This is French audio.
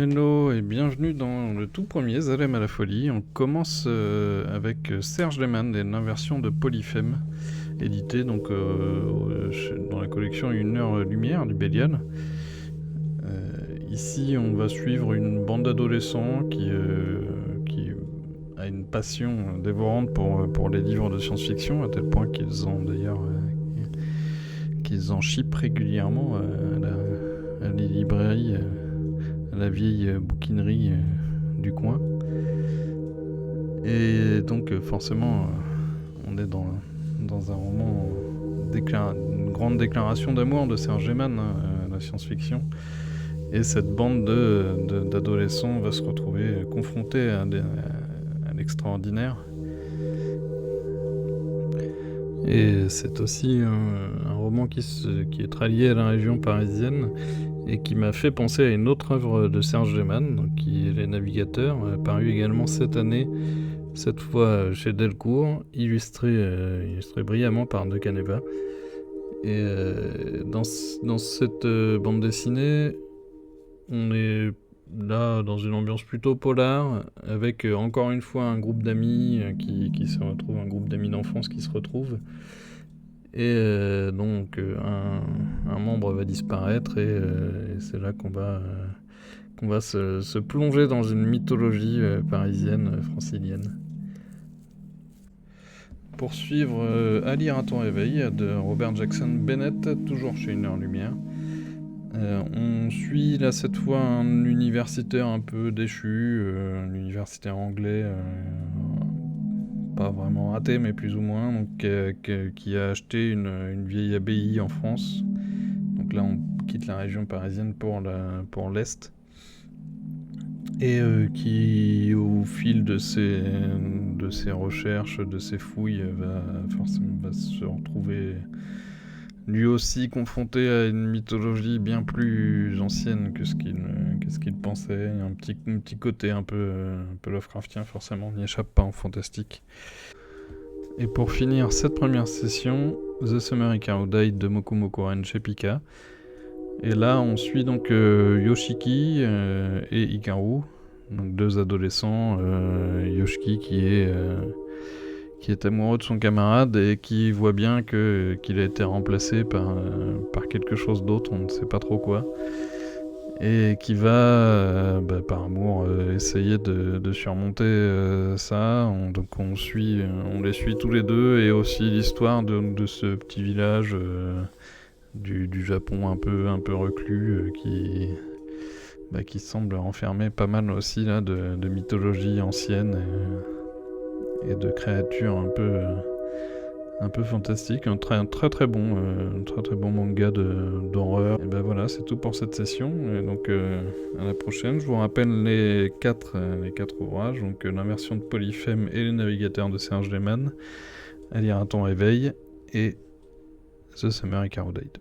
Hello et bienvenue dans le tout premier Zalem à la folie. On commence avec Serge Lehmann et l'inversion de Polyphème, édité donc dans la collection Une heure lumière du Bélial. Ici, on va suivre une bande d'adolescents qui a une passion dévorante pour les livres de science-fiction, à tel point qu'ils en chippent régulièrement à les librairies. À la vieille bouquinerie du coin. Et donc forcément, on est dans un roman, une grande déclaration d'amour de Serge Lehmann, la science-fiction. Et cette bande d'adolescents va se retrouver confrontée à l'extraordinaire. Et c'est aussi un roman qui est très lié à la région parisienne, et qui m'a fait penser à une autre œuvre de Serge Lehmann, donc qui est Les Navigateurs, paru également cette année, cette fois chez Delcourt, illustré brillamment par De Caneva. Et dans cette bande dessinée, on est là dans une ambiance plutôt polar, avec encore une fois un groupe d'amis qui se retrouve, un groupe d'amis d'enfance qui se retrouve. Et donc un membre va disparaître et c'est là qu'on va se plonger dans une mythologie parisienne, francilienne. Pour suivre À lire à ton réveil de Robert Jackson Bennett, toujours chez Une heure lumière. On suit là cette fois un universitaire un peu déchu, un universitaire anglais, pas vraiment raté mais plus ou moins, donc, qui a acheté une vieille abbaye en France. Donc là on quitte la région parisienne pour l'Est. Et qui au fil de ses recherches, de ses fouilles, va se retrouver lui aussi confronté à une mythologie bien plus ancienne que ce qu'il pensait. Il y a un petit côté un peu Lovecraftien, forcément, on n'y échappe pas en fantastique. Et pour finir cette première session, The Summer Hikaru Died de Mokumoko Ren chez Pika. Et là on suit donc Yoshiki et Hikaru, donc deux adolescents. Yoshiki qui est amoureux de son camarade et qui voit bien qu'il a été remplacé par quelque chose d'autre, on ne sait pas trop quoi, et qui va par amour essayer de surmonter ça. Donc on les suit tous les deux, et aussi l'histoire de ce petit village du Japon un peu reclus, qui semble renfermer pas mal aussi là de mythologie ancienne et de créatures un peu fantastiques. Un très très bon manga d'horreur. Et voilà, c'est tout pour cette session. Et donc à la prochaine. Je vous rappelle les quatre ouvrages, donc l'inversion de Polyphème et Les Navigateurs de Serge Lehmann, À lire à ton réveil, et The Summer Hikaru Died.